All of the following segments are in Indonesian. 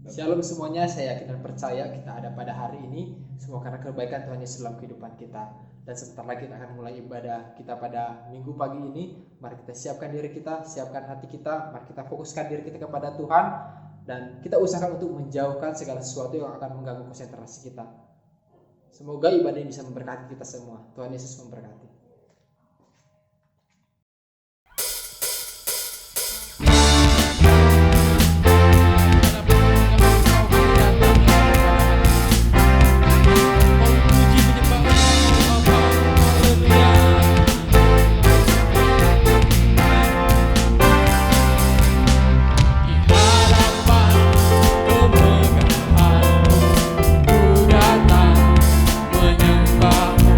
Shalom semuanya, saya yakin dan percaya kita ada pada hari ini semua karena kebaikan Tuhan Yesus dalam kehidupan kita. Dan sebentar lagi kita akan mulai ibadah kita pada minggu pagi ini. Mari kita siapkan diri kita, siapkan hati kita, mari kita fokuskan diri kita kepada Tuhan. Dan kita usahakan untuk menjauhkan segala sesuatu yang akan mengganggu konsentrasi kita. Semoga ibadah ini bisa memberkati kita semua. Tuhan Yesus memberkati. Menyembahmu,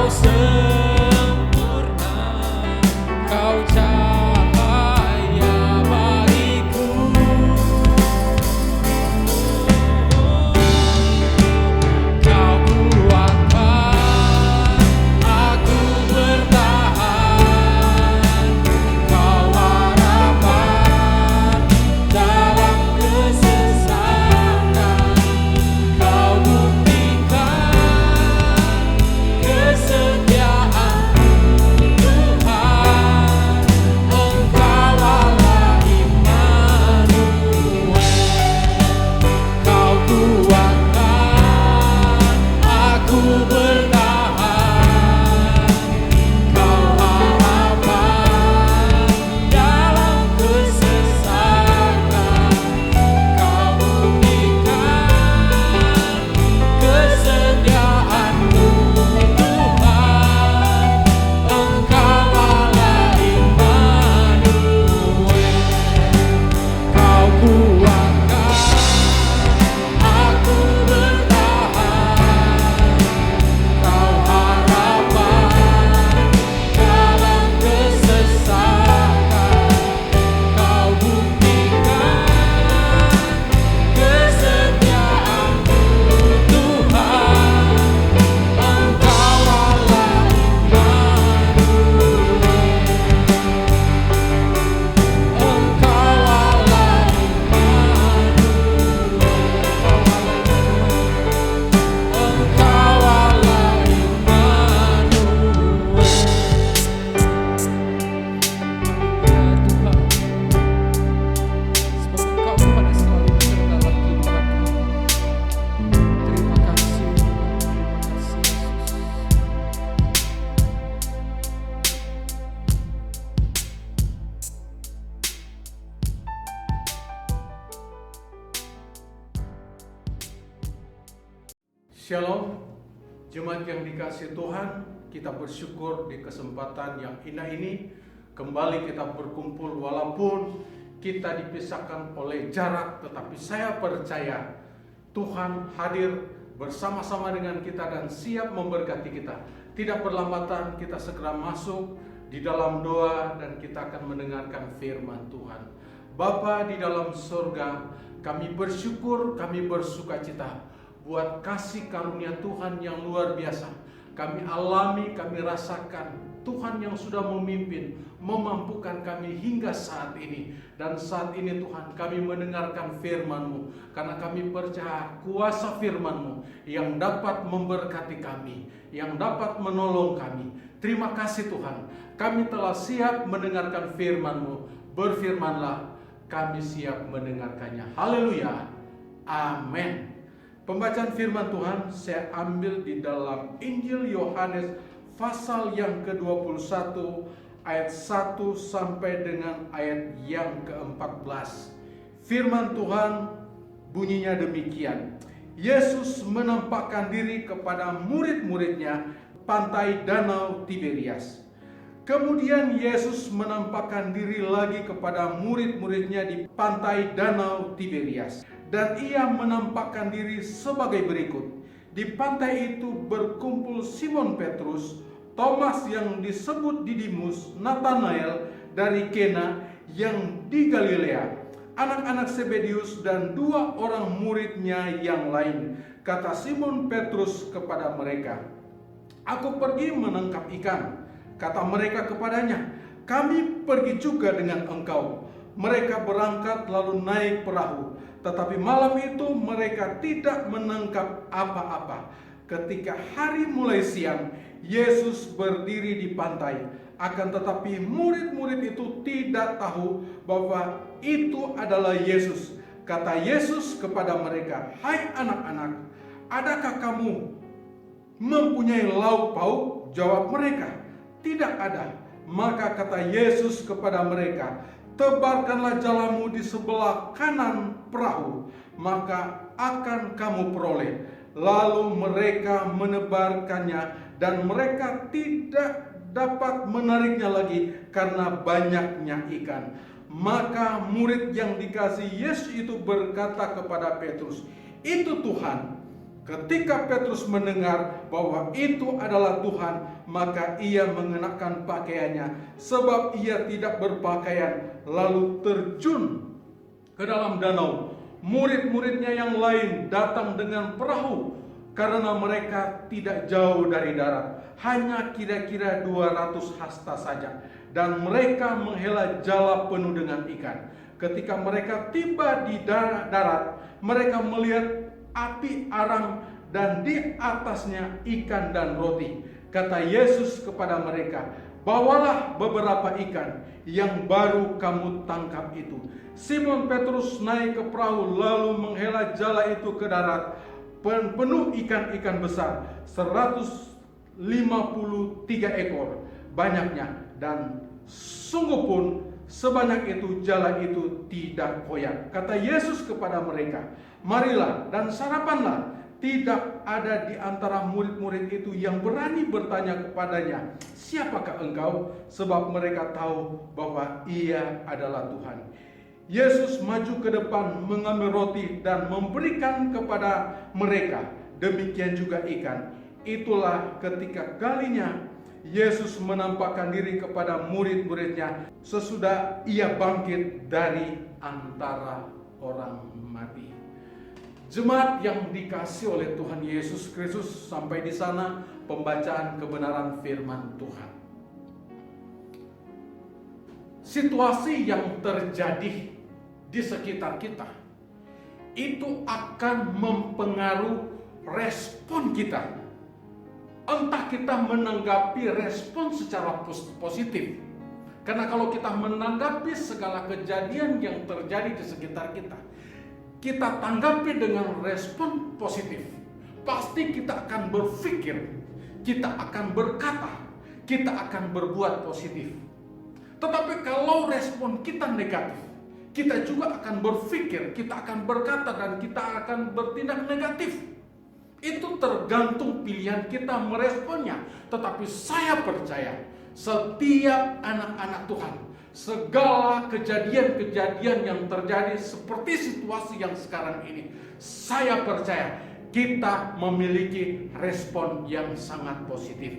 Kau sempurna, Kau cahaya bagiku. Kau kuatkan aku bertahan, Kau harapan dalam kesesakan. Kau buktikan kesetiaan-Mu, Tuhan. Engkau Allah Immanuel. Kau kuatkan aku bertahan, Kau harapan dalam kesesakan. Kau buktikan kesetiaan-Mu, Tuhan. Engkau Allah Immanuel. Kau kuatkan aku bertahan, Kau harapan dalam kesesakan. Kau buktikan kesetiaan-Mu, Tuhan. Engkau Allah Immanuel. Engkau Allah Engkau Allah Immanuel. Ya Tuhan, sebab Engkau Tuhan yang selalu beserta dalam kehidupan kami. Terima kasih Tuhan, terima kasih Yesus. Shalom, jemaat yang dikasihi Tuhan, kita bersyukur di kesempatan yang indah ini kembali kita berkumpul walaupun kita dipisahkan oleh jarak, tetapi saya percaya Tuhan hadir bersama-sama dengan kita dan siap memberkati kita. Tidak berlambatan, kita segera masuk di dalam doa dan kita akan mendengarkan firman Tuhan. Bapa di dalam surga, kami bersyukur, kami bersukacita buat kasih karunia Tuhan yang luar biasa. Kami alami, kami rasakan Tuhan yang sudah memimpin, memampukan kami hingga saat ini. Dan saat ini Tuhan, kami mendengarkan firman-Mu, karena kami percaya kuasa firman-Mu yang dapat memberkati kami, yang dapat menolong kami. Terima kasih Tuhan, kami telah siap mendengarkan firman-Mu. Berfirmanlah, kami siap mendengarkannya. Haleluya, amin. Pembacaan firman Tuhan saya ambil di dalam Injil Yohanes pasal yang ke-21 ayat 1 sampai dengan ayat yang ke-14. Firman Tuhan bunyinya demikian. Yesus menampakkan diri kepada murid-muridnya pantai Danau Tiberias. Kemudian Yesus menampakkan diri lagi kepada murid-muridnya di pantai Danau Tiberias. Dan ia menampakkan diri sebagai berikut. Di pantai itu berkumpul Simon Petrus, Thomas yang disebut Didimus, Nathanael dari Kena yang di Galilea, anak-anak Zebedius dan dua orang muridnya yang lain. Kata Simon Petrus kepada mereka, "Aku pergi menangkap ikan." Kata mereka kepadanya, "Kami pergi juga dengan engkau." Mereka berangkat lalu naik perahu. Tetapi malam itu mereka tidak menangkap apa-apa. Ketika hari mulai siang, Yesus berdiri di pantai. Akan tetapi murid-murid itu tidak tahu bahwa itu adalah Yesus. Kata Yesus kepada mereka, "Hai anak-anak, adakah kamu mempunyai lauk pauk?" Jawab mereka, "Tidak ada." Maka kata Yesus kepada mereka, "Tebarkanlah jalamu di sebelah kanan perahu, maka akan kamu peroleh." Lalu mereka menebarkannya dan mereka tidak dapat menariknya lagi karena banyaknya ikan. Maka murid yang dikasihi Yesus itu berkata kepada Petrus, "Itu Tuhan." Ketika Petrus mendengar bahwa itu adalah Tuhan, maka ia mengenakan pakaiannya, sebab ia tidak berpakaian, lalu terjun ke dalam danau. Murid-muridnya yang lain datang dengan perahu, karena mereka tidak jauh dari darat, hanya kira-kira 200 hasta saja, dan mereka menghela jala penuh dengan ikan. Ketika mereka tiba di darat, mereka melihat api arang dan di atasnya ikan dan roti. Kata Yesus kepada mereka, "Bawalah beberapa ikan yang baru kamu tangkap itu." Simon Petrus naik ke perahu lalu menghela jala itu ke darat, penuh ikan-ikan besar, 153 ekor banyaknya, dan sungguh pun sebanyak itu jala itu tidak koyak. Kata Yesus kepada mereka, "Marilah dan sarapanlah." Tidak ada di antara murid-murid itu yang berani bertanya kepadanya, "Siapakah engkau?" Sebab mereka tahu bahwa ia adalah Tuhan. Yesus maju ke depan mengambil roti dan memberikan kepada mereka. Demikian juga ikan. Itulah ketika kalinya Yesus menampakkan diri kepada murid-muridnya sesudah ia bangkit dari antara orang mati. Jemaat yang dikasihi oleh Tuhan Yesus Kristus, sampai di sana pembacaan kebenaran firman Tuhan. Situasi yang terjadi di sekitar kita itu akan mempengaruhi respon kita. Entah kita menanggapi respon secara positif. Karena kalau kita menanggapi segala kejadian yang terjadi di sekitar kita, kita tanggapi dengan respon positif, pasti kita akan berpikir, kita akan berkata, kita akan berbuat positif. Tetapi kalau respon kita negatif, kita juga akan berpikir, kita akan berkata, dan kita akan bertindak negatif. Itu tergantung pilihan kita meresponnya. Tetapi saya percaya setiap anak-anak Tuhan, segala kejadian-kejadian yang terjadi seperti situasi yang sekarang ini, saya percaya kita memiliki respon yang sangat positif.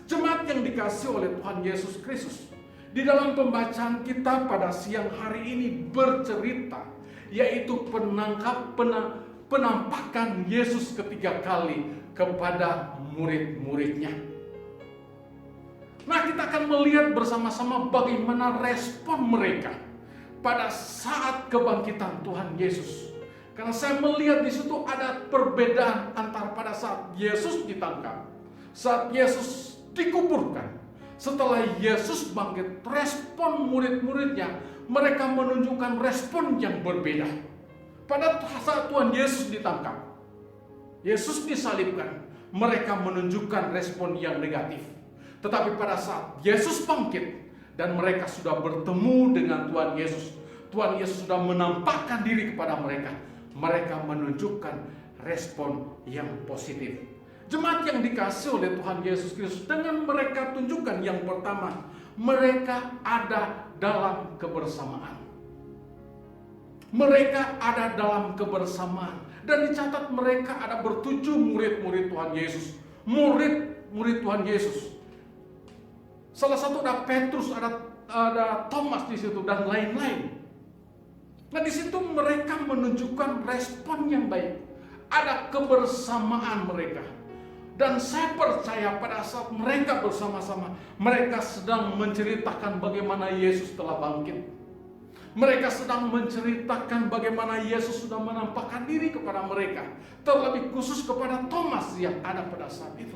Jemaat yang dikasihi oleh Tuhan Yesus Kristus, di dalam pembacaan kita pada siang hari ini bercerita, yaitu penampakan Yesus ketiga kali kepada murid-muridnya. Nah, kita akan melihat bersama-sama bagaimana respon mereka pada saat kebangkitan Tuhan Yesus. Karena saya melihat di situ ada perbedaan antara pada saat Yesus ditangkap, saat Yesus dikuburkan. Setelah Yesus bangkit, respon murid-muridnya, mereka menunjukkan respon yang berbeda. Pada saat Tuhan Yesus ditangkap, Yesus disalibkan, mereka menunjukkan respon yang negatif. Tetapi pada saat Yesus bangkit dan mereka sudah bertemu dengan Tuhan Yesus sudah menampakkan diri kepada mereka, mereka menunjukkan respon yang positif. Jemaat yang dikasihi oleh Tuhan Yesus Kristus, dengan mereka tunjukkan yang pertama, mereka ada dalam kebersamaan. Mereka ada dalam kebersamaan. Dan dicatat mereka ada bertujuh murid-murid Tuhan Yesus. Murid-murid Tuhan Yesus. Salah satu ada Petrus, ada Thomas di situ, dan lain-lain. Nah, di situ mereka menunjukkan respon yang baik. Ada kebersamaan mereka. Dan saya percaya pada saat mereka bersama-sama, mereka sedang menceritakan bagaimana Yesus telah bangkit. Mereka sedang menceritakan bagaimana Yesus sudah menampakkan diri kepada mereka. Terlebih khusus kepada Thomas yang ada pada saat itu.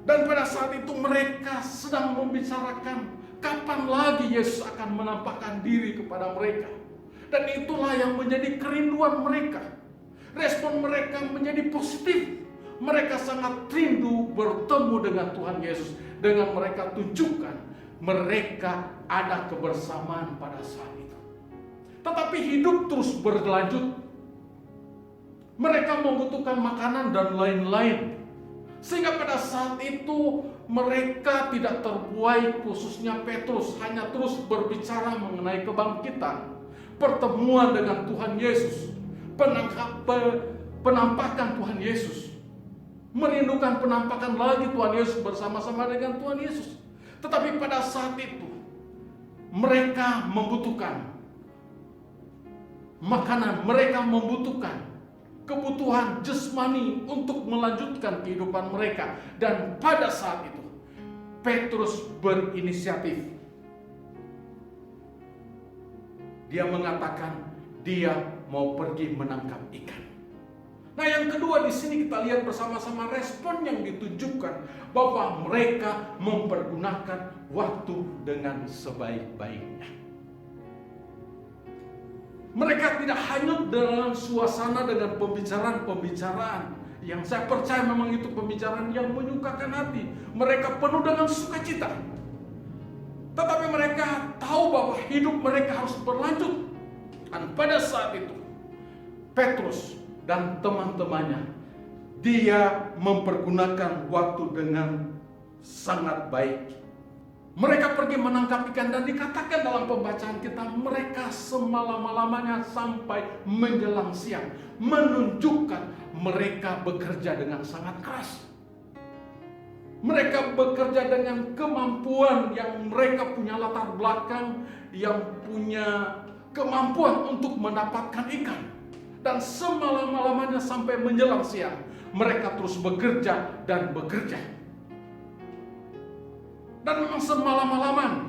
Dan pada saat itu mereka sedang membicarakan kapan lagi Yesus akan menampakkan diri kepada mereka. Dan itulah yang menjadi kerinduan mereka. Respon mereka menjadi positif. Mereka sangat rindu bertemu dengan Tuhan Yesus. Dengan mereka tunjukkan mereka ada kebersamaan pada saat itu. Tetapi hidup terus berlanjut. Mereka membutuhkan makanan dan lain-lain. Sehingga pada saat itu mereka tidak terbuai, khususnya Petrus, hanya terus berbicara mengenai kebangkitan, pertemuan dengan Tuhan Yesus. penampakan Tuhan Yesus. Merindukan penampakan lagi Tuhan Yesus bersama-sama dengan Tuhan Yesus. Tetapi pada saat itu mereka membutuhkan makanan, mereka membutuhkan kebutuhan jasmani untuk melanjutkan kehidupan mereka. Dan pada saat itu Petrus berinisiatif. Dia mengatakan dia mau pergi menangkap ikan. Nah, yang kedua di sini kita lihat bersama-sama respon yang ditunjukkan bahwa mereka mempergunakan waktu dengan sebaik-baiknya. Mereka tidak hanyut dalam suasana dengan pembicaraan-pembicaraan yang saya percaya memang itu pembicaraan yang menyukakan hati. Mereka penuh dengan sukacita. Tetapi mereka tahu bahwa hidup mereka harus berlanjut. Dan pada saat itu Petrus dan teman-temannya, dia mempergunakan waktu dengan sangat baik. Mereka pergi menangkap ikan dan dikatakan dalam pembacaan kita, mereka semalam-malamnya sampai menjelang siang, menunjukkan mereka bekerja dengan sangat keras. Mereka bekerja dengan kemampuan yang mereka punya latar belakang, yang punya kemampuan untuk mendapatkan ikan. Dan semalam-malamnya sampai menjelang siang, mereka terus bekerja dan bekerja. Dan memang semalam-malaman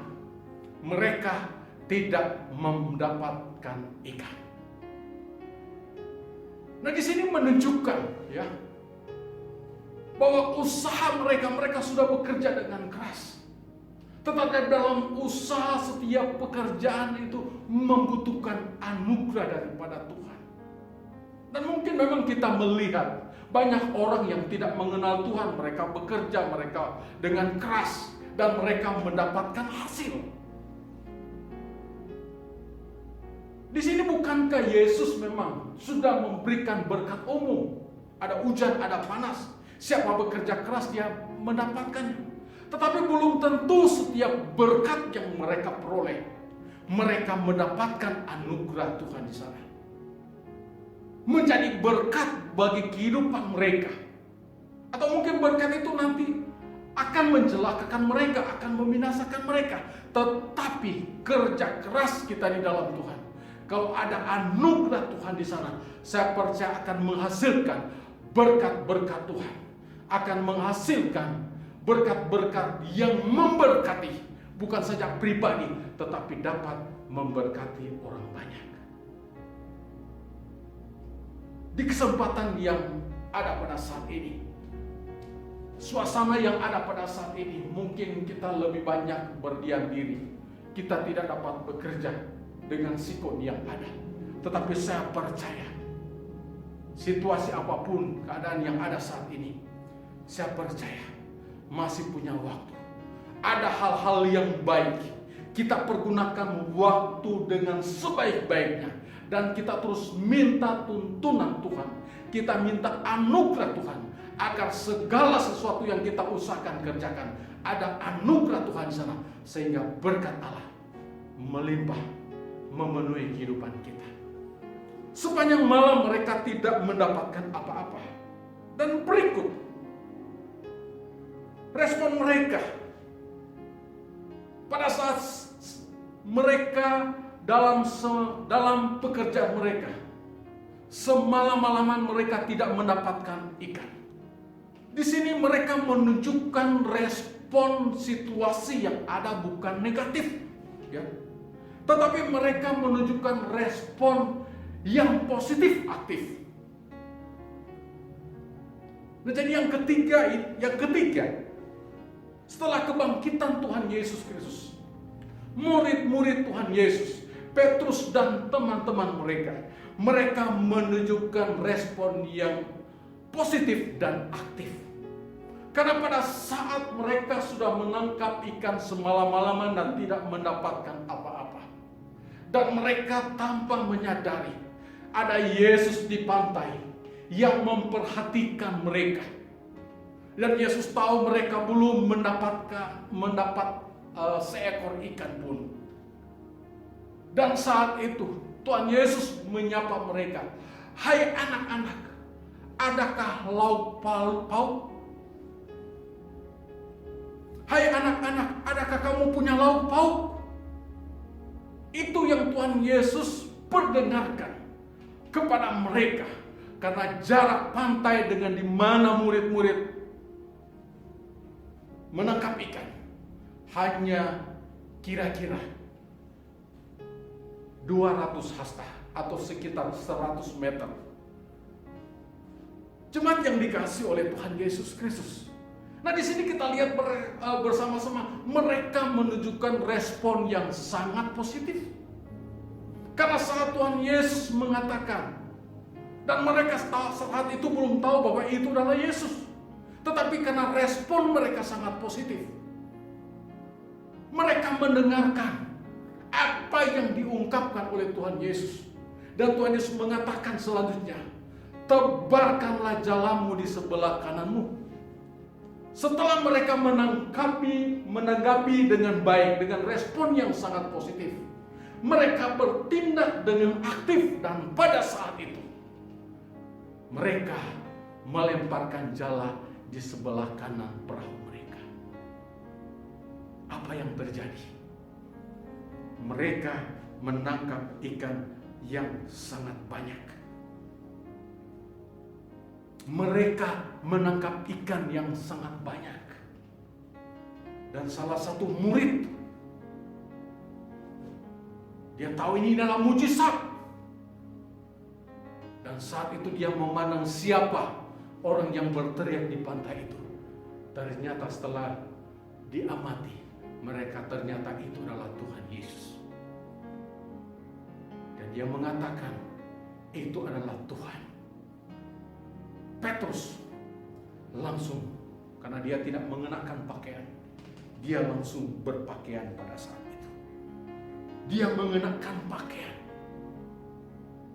mereka tidak mendapatkan ikan. Nah, di sini menunjukkan ya bahwa usaha mereka sudah bekerja dengan keras. Tetapi dalam usaha setiap pekerjaan itu membutuhkan anugerah daripada Tuhan. Dan mungkin memang kita melihat banyak orang yang tidak mengenal Tuhan, mereka bekerja, mereka dengan keras dan mereka mendapatkan hasil. Di sini bukankah Yesus memang sudah memberikan berkat umum? Ada hujan, ada panas. Siapa bekerja keras dia mendapatkannya. Tetapi belum tentu setiap berkat yang mereka peroleh mereka mendapatkan anugerah Tuhan di sana. Menjadi berkat bagi kehidupan mereka. Atau mungkin berkat itu nanti akan mencelakakan mereka, akan membinasakan mereka. Tetapi kerja keras kita di dalam Tuhan, kalau ada anugerah Tuhan di sana, saya percaya akan menghasilkan berkat-berkat Tuhan. Akan menghasilkan berkat-berkat yang memberkati, bukan saja pribadi, tetapi dapat memberkati orang banyak. Di kesempatan yang ada pada saat ini, suasana yang ada pada saat ini, mungkin kita lebih banyak berdiam diri. Kita tidak dapat bekerja dengan sikon yang ada. Tetapi saya percaya, situasi apapun keadaan yang ada saat ini, saya percaya masih punya waktu. Ada hal-hal yang baik, kita pergunakan waktu dengan sebaik-baiknya. Dan kita terus minta tuntunan Tuhan. Kita minta anugerah Tuhan. Agar segala sesuatu yang kita usahakan kerjakan, ada anugerah Tuhan di sana. Sehingga berkat Allah melimpah memenuhi kehidupan kita. Sepanjang malam mereka tidak mendapatkan apa-apa. Dan berikut respon mereka pada saat mereka dalam pekerjaan mereka, semalam-malaman mereka tidak mendapatkan ikan. Di sini mereka menunjukkan respon situasi yang ada bukan negatif, ya. Tetapi mereka menunjukkan respon yang positif, aktif. Nah, jadi yang ketiga, setelah kebangkitan Tuhan Yesus Kristus, murid-murid Tuhan Yesus, Petrus dan teman-teman mereka menunjukkan respon yang positif dan aktif. Karena pada saat mereka sudah menangkap ikan semalam-malaman dan tidak mendapatkan apa-apa, dan mereka tanpa menyadari ada Yesus di pantai yang memperhatikan mereka. Dan Yesus tahu mereka belum mendapat seekor ikan pun. Dan saat itu Tuhan Yesus menyapa mereka. Hai anak-anak, adakah lauk pauk? Hai anak-anak, adakah kamu punya lauk pauk? Itu yang Tuhan Yesus perdengarkan kepada mereka. Karena jarak pantai dengan di mana murid-murid menangkap ikan hanya kira-kira 200 hasta atau sekitar 100 meter. Jemaat yang dikasihi oleh Tuhan Yesus Kristus. Nah, di sini kita lihat bersama-sama mereka menunjukkan respon yang sangat positif. Karena saat Tuhan Yesus mengatakan, dan mereka saat itu belum tahu bahwa itu adalah Yesus. Tetapi karena respon mereka sangat positif, mereka mendengarkan apa yang diungkapkan oleh Tuhan Yesus. Dan Tuhan Yesus mengatakan selanjutnya, tebarkanlah jalamu di sebelah kananmu. Setelah mereka menanggapi dengan baik, dengan respon yang sangat positif, mereka bertindak dengan aktif, dan pada saat itu mereka melemparkan jala di sebelah kanan perahu mereka. Apa yang terjadi? Mereka menangkap ikan yang sangat banyak. Mereka menangkap ikan yang sangat banyak. Dan salah satu murid, dia tahu ini adalah mujizat. Dan saat itu dia memandang siapa orang yang berteriak di pantai itu. Ternyata setelah diamati, mereka ternyata itu adalah Tuhan Yesus. Dan dia mengatakan, itu adalah Tuhan. Petrus langsung, karena dia tidak mengenakan pakaian, dia langsung berpakaian pada saat itu. Dia mengenakan pakaian.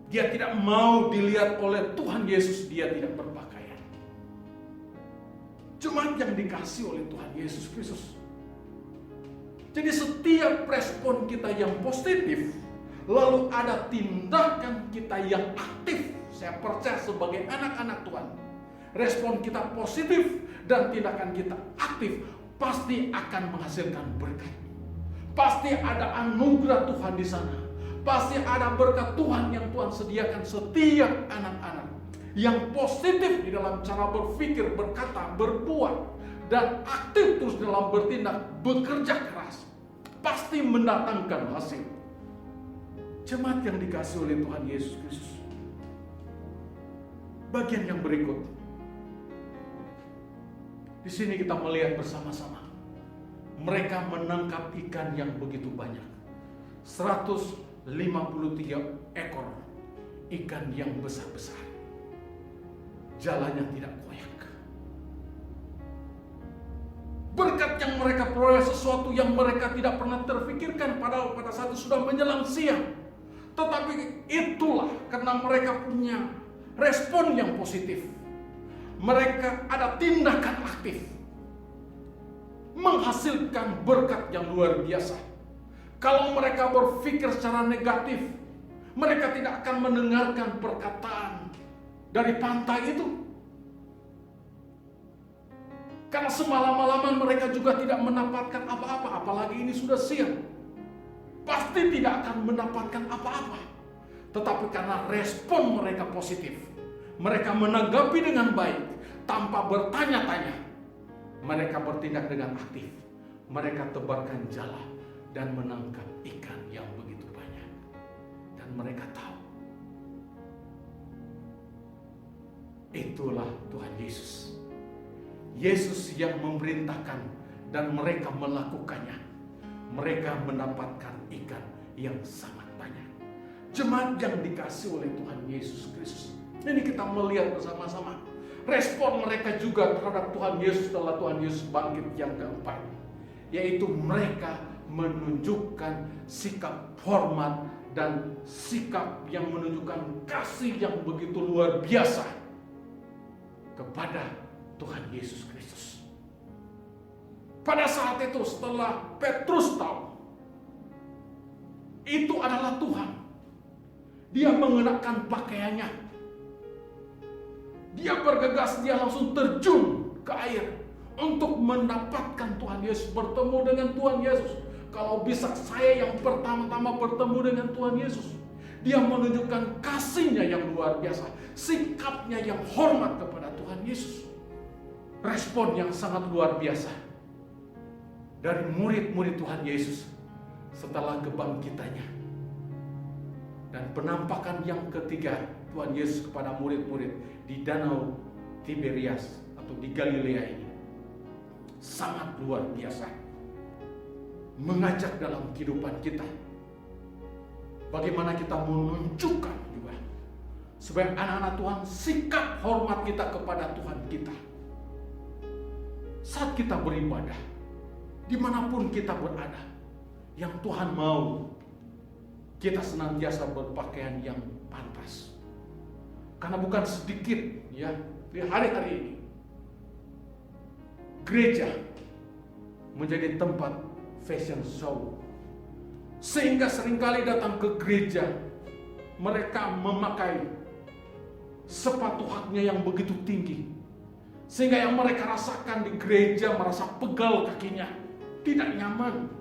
Dia tidak mau dilihat oleh Tuhan Yesus, dia tidak berpakaian. Jemaat yang dikasihi oleh Tuhan Yesus Kristus. Jadi setiap respon kita yang positif, lalu ada tindakan kita yang aktif. Saya percaya sebagai anak-anak Tuhan, respon kita positif dan tindakan kita aktif pasti akan menghasilkan berkat. Pasti ada anugerah Tuhan di sana. Pasti ada berkat Tuhan yang Tuhan sediakan setiap anak-anak yang positif di dalam cara berpikir, berkata, berbuat, dan aktif terus dalam bertindak, bekerja keras. Pasti mendatangkan hasil. Jemaat yang dikasihi oleh Tuhan Yesus Kristus. Bagian yang berikut. Di sini kita melihat bersama-sama. Mereka menangkap ikan yang begitu banyak. 153 ekor ikan yang besar-besar. Jalannya tidak koyak. Berkat yang mereka peroleh sesuatu yang mereka tidak pernah terfikirkan padahal pada saat itu sudah menjelang siang. Tetapi itulah karena mereka punya respon yang positif. Mereka ada tindakan aktif. Menghasilkan berkat yang luar biasa. Kalau mereka berpikir secara negatif, mereka tidak akan mendengarkan perkataan dari pantai itu. Karena semalam-malaman mereka juga tidak mendapatkan apa-apa, apalagi ini sudah siang. Pasti tidak akan mendapatkan apa-apa. Tetapi karena respon mereka positif, mereka menanggapi dengan baik, tanpa bertanya-tanya. Mereka bertindak dengan aktif. Mereka tebarkan jala dan menangkap ikan yang begitu banyak. Dan mereka tahu, itulah Tuhan Yesus. Yesus yang memerintahkan dan mereka melakukannya. Mereka mendapatkan ikan yang sangat banyak. Jemaat yang dikasihi oleh Tuhan Yesus Kristus. Ini kita melihat bersama-sama. Respon mereka juga terhadap Tuhan Yesus setelah Tuhan Yesus bangkit yang keempat. Yaitu mereka menunjukkan sikap hormat dan sikap yang menunjukkan kasih yang begitu luar biasa kepada Tuhan Yesus Kristus. Pada saat itu setelah Petrus tahu itu adalah Tuhan, dia mengenakan pakaiannya Dia bergegas, dia langsung terjun ke air untuk mendapatkan Tuhan Yesus, bertemu dengan Tuhan Yesus. Kalau bisa saya yang pertama-tama bertemu dengan Tuhan Yesus. Dia menunjukkan kasihnya yang luar biasa, sikapnya yang hormat kepada Tuhan Yesus. Respon yang sangat luar biasa dari murid-murid Tuhan Yesus setelah kebangkitannya. Dan penampakan yang ketiga Tuhan Yesus kepada murid-murid di Danau Tiberias atau di Galilea ini sangat luar biasa. Mengajak dalam kehidupan kita, bagaimana kita menunjukkan juga sebagai anak-anak Tuhan sikap hormat kita kepada Tuhan kita. Saat kita beribadah, dimanapun kita berada, yang Tuhan mau kita senantiasa berpakaian yang pantas. Karena bukan sedikit ya di hari-hari ini gereja menjadi tempat fashion show. Sehingga seringkali datang ke gereja, mereka memakai sepatu haknya yang begitu tinggi. Sehingga yang mereka rasakan di gereja merasa pegal kakinya, tidak nyaman.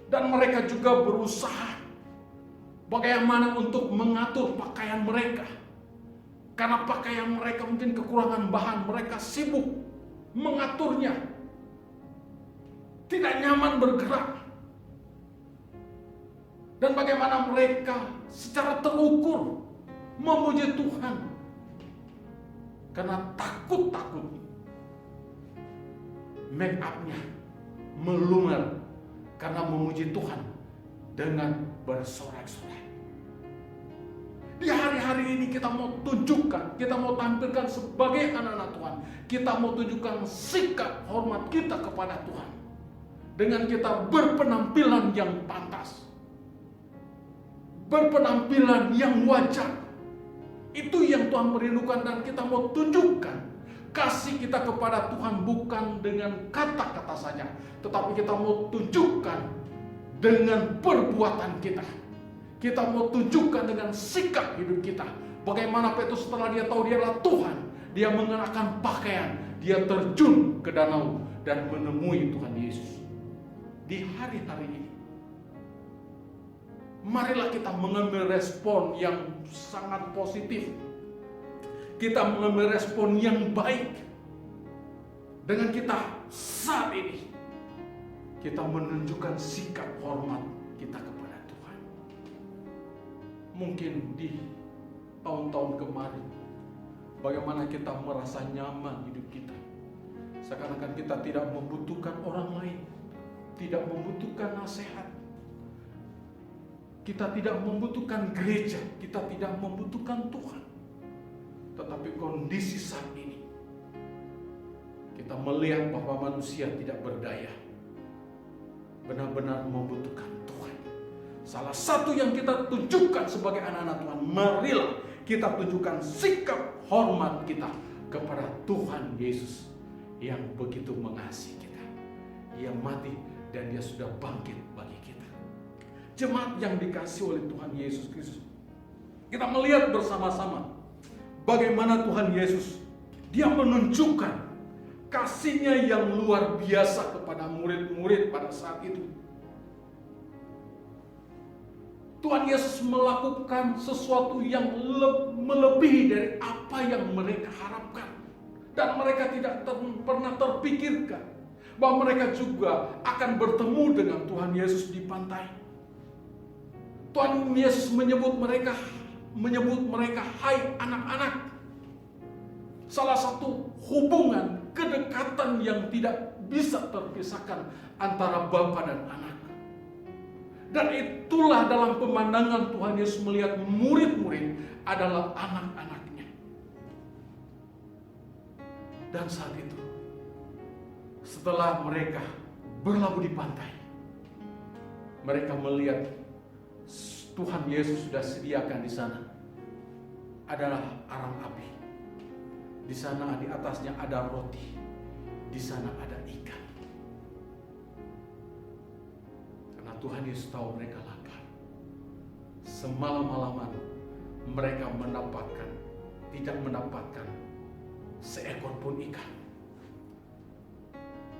Dan mereka juga berusaha bagaimana untuk mengatur pakaian mereka. Karena pakaian mereka mungkin kekurangan bahan, mereka sibuk mengaturnya. Tidak nyaman bergerak. Dan bagaimana mereka secara terukur memuji Tuhan. Karena takut make up-nya melumer karena memuji Tuhan dengan bersorak-sorai. Di hari-hari ini kita mau tunjukkan, kita mau tampilkan sebagai anak-anak Tuhan. Kita mau tunjukkan sikap hormat kita kepada Tuhan. Dengan kita berpenampilan yang pantas. Berpenampilan yang wajar. Itu yang Tuhan merindukan dan kita mau tunjukkan. Kasih kita kepada Tuhan bukan dengan kata-kata saja. Tetapi kita mau tunjukkan dengan perbuatan kita. Kita mau tunjukkan dengan sikap hidup kita. Bagaimana Petrus setelah dia tahu dia adalah Tuhan. Dia mengenakan pakaian. Dia terjun ke danau dan menemui Tuhan Yesus. Di hari-hari ini, marilah kita mengambil respon yang sangat positif. Kita mengambil respon yang baik. Dengan kita saat ini, kita menunjukkan sikap hormat kita kepada Tuhan. Mungkin di tahun-tahun kemarin, bagaimana kita merasa nyaman hidup kita. Seakan-akan kita tidak membutuhkan orang lain, tidak membutuhkan nasihat. Kita tidak membutuhkan gereja, kita tidak membutuhkan Tuhan. Tetapi kondisi saat ini, kita melihat bahwa manusia tidak berdaya. Benar-benar membutuhkan Tuhan. Salah satu yang kita tunjukkan sebagai anak-anak Tuhan, marilah kita tunjukkan sikap hormat kita kepada Tuhan Yesus yang begitu mengasihi kita. Dia mati dan dia sudah bangkit bagi kita. Jemaat yang dikasihi oleh Tuhan Yesus Kristus, kita melihat bersama-sama bagaimana Tuhan Yesus dia menunjukkan kasihnya yang luar biasa kepada murid-murid pada saat itu. Tuhan Yesus melakukan sesuatu yang melebihi dari apa yang mereka harapkan. Dan mereka tidak pernah terpikirkan bahwa mereka juga akan bertemu dengan Tuhan Yesus di pantai. Tuhan Yesus menyebut mereka hai anak-anak. Salah satu hubungan kedekatan yang tidak bisa terpisahkan antara bapa dan anak. Dan itulah dalam pemandangan Tuhan Yesus melihat murid-murid adalah anak-anaknya. Dan saat itu, setelah mereka berlabuh di pantai, mereka melihat Tuhan Yesus sudah sediakan di sana adalah arang api. Di sana di atasnya ada roti, di sana ada ikan. Karena Tuhan Yesus tahu mereka lapar. Semalam-malaman mereka mendapatkan tidak mendapatkan seekor pun ikan.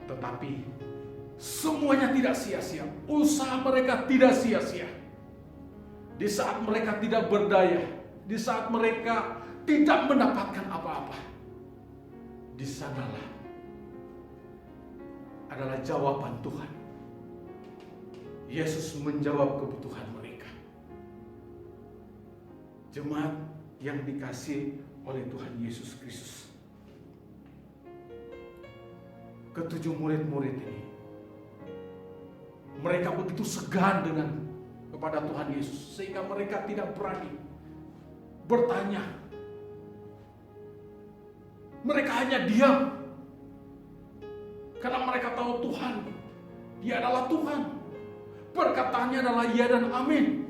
Tetapi semuanya tidak sia-sia. Usaha mereka tidak sia-sia. Di saat mereka tidak berdaya, di saat mereka tidak mendapatkan apa-apa, di sanalah adalah jawaban Tuhan. Yesus menjawab kebutuhan mereka. Jemaat yang dikasihi oleh Tuhan Yesus Kristus, ketujuh murid-murid ini, mereka begitu segan kepada Tuhan Yesus sehingga mereka tidak berani bertanya. Mereka hanya diam karena mereka tahu Tuhan, Dia adalah Tuhan. Perkataannya adalah ya dan amin.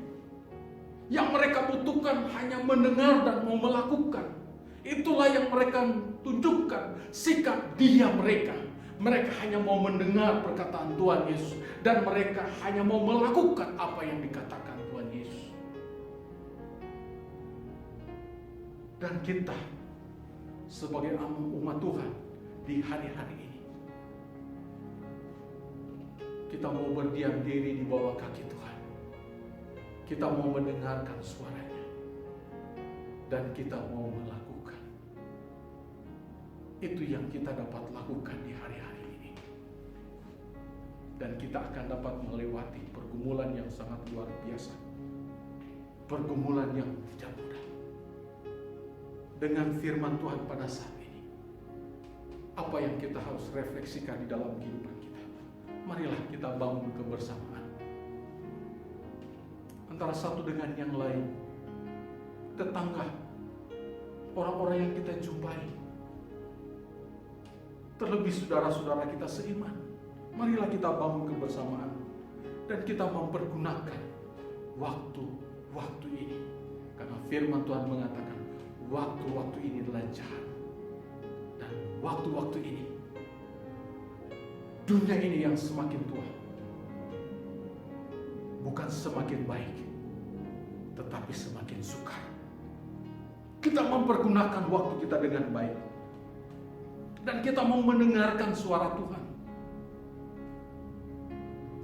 Yang mereka butuhkan hanya mendengar dan mau melakukan. Itulah yang mereka tunjukkan, sikap diam mereka. Mereka hanya mau mendengar perkataan Tuhan Yesus, dan mereka hanya mau melakukan apa yang dikatakan Tuhan Yesus. Dan kita sebagai umat Tuhan di hari-hari ini, kita mau berdiam diri di bawah kaki Tuhan. Kita mau mendengarkan suaranya, dan kita mau melakukan. Itu yang kita dapat lakukan di hari-hari ini. Dan kita akan dapat melewati pergumulan yang sangat luar biasa. Pergumulan yang tidak mudah. Dengan firman Tuhan pada saat ini, apa yang kita harus refleksikan di dalam kehidupan kita? Marilah kita bangun kebersamaan antara satu dengan yang lain, tetangga, orang-orang yang kita jumpai, terlebih saudara-saudara kita seiman. Marilah kita bangun kebersamaan dan kita mempergunakan waktu-waktu ini, karena firman Tuhan mengatakan waktu-waktu ini adalah jahat. Dan waktu-waktu ini, dunia ini yang semakin tua, bukan semakin baik, tetapi semakin sukar. Kita mempergunakan waktu kita dengan baik, dan kita mau mendengarkan suara Tuhan.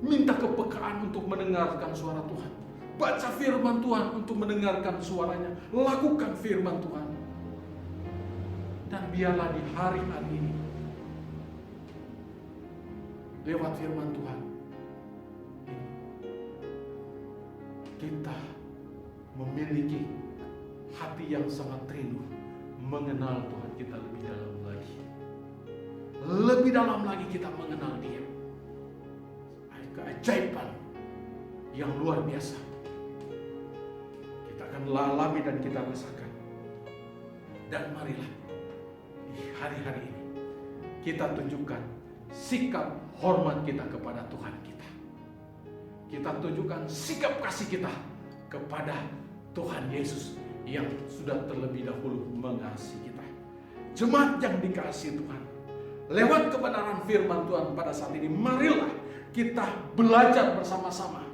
Minta kepekaan untuk mendengarkan suara Tuhan. Baca firman Tuhan untuk mendengarkan suaranya. Lakukan firman Tuhan. Dan biarlah di hari-hari ini, lewat firman Tuhan, kita memiliki hati yang sangat rindu mengenal Tuhan kita lebih dalam lagi. Lebih dalam lagi kita mengenal Dia. Keajaiban yang luar biasa kita akan alami dan kita rasakan. Dan marilah di hari-hari ini kita tunjukkan sikap hormat kita kepada Tuhan kita. Kita tunjukkan sikap kasih kita kepada Tuhan Yesus yang sudah terlebih dahulu mengasihi kita. Jemaat yang dikasihi Tuhan, lewat kebenaran firman Tuhan pada saat ini, marilah kita belajar bersama-sama.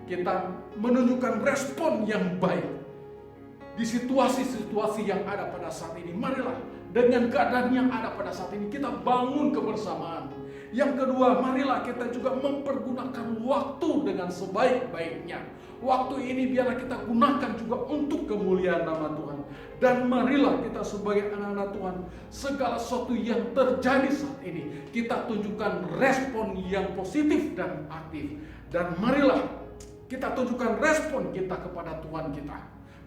Kita menunjukkan respon yang baik di situasi-situasi yang ada pada saat ini. Marilah dengan keadaan yang ada pada saat ini kita bangun kebersamaan. Yang kedua, marilah kita juga mempergunakan waktu dengan sebaik-baiknya. Waktu ini biarlah kita gunakan juga untuk kemuliaan nama Tuhan. Dan marilah kita sebagai anak-anak Tuhan, segala sesuatu yang terjadi saat ini, kita tunjukkan respon yang positif dan aktif. Dan marilah kita tunjukkan respon kita kepada Tuhan kita,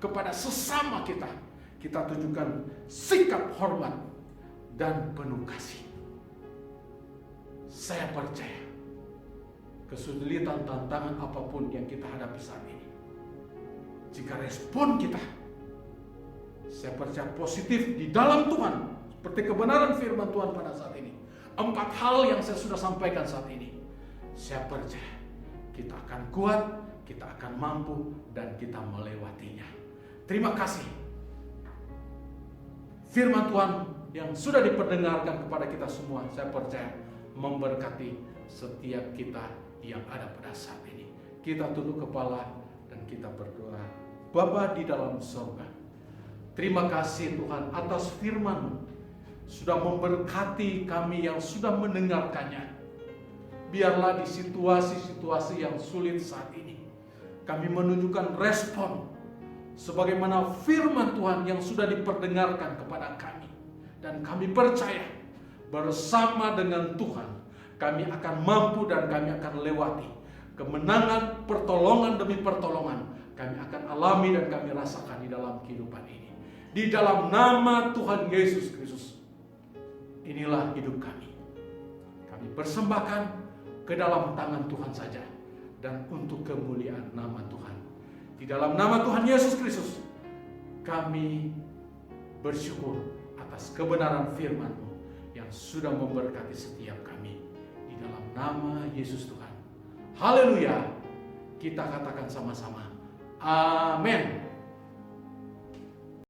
kepada sesama kita. Kita tunjukkan sikap hormat dan penuh kasih. Saya percaya kesulitan, tantangan apapun yang kita hadapi saat ini, jika respon kita, saya percaya positif di dalam Tuhan, seperti kebenaran firman Tuhan pada saat ini, 4 hal yang saya sudah sampaikan saat ini, saya percaya kita akan kuat, kita akan mampu, dan kita melewatinya. Terima kasih firman Tuhan yang sudah diperdengarkan kepada kita semua. Saya percaya memberkati setiap kita yang ada pada saat ini. Kita tunduk kepala dan kita berdoa. Bapa di dalam surga, Terima kasih Tuhan atas firman-Mu, sudah memberkati kami yang sudah mendengarkannya. Biarlah di situasi-situasi yang sulit saat ini, kami menunjukkan respon sebagaimana firman Tuhan yang sudah diperdengarkan kepada kami. Dan kami percaya bersama dengan Tuhan kami akan mampu dan kami akan lewati kemenangan, pertolongan demi pertolongan kami akan alami dan kami rasakan di dalam kehidupan ini. Di dalam nama Tuhan Yesus Kristus, inilah hidup kami. Kami persembahkan ke dalam tangan Tuhan saja dan untuk kemuliaan nama Tuhan. Di dalam nama Tuhan Yesus Kristus, kami bersyukur atas kebenaran firman-Mu yang sudah memberkati setiap kami. Di dalam nama Yesus Tuhan. Haleluya. Kita katakan sama-sama. Amin.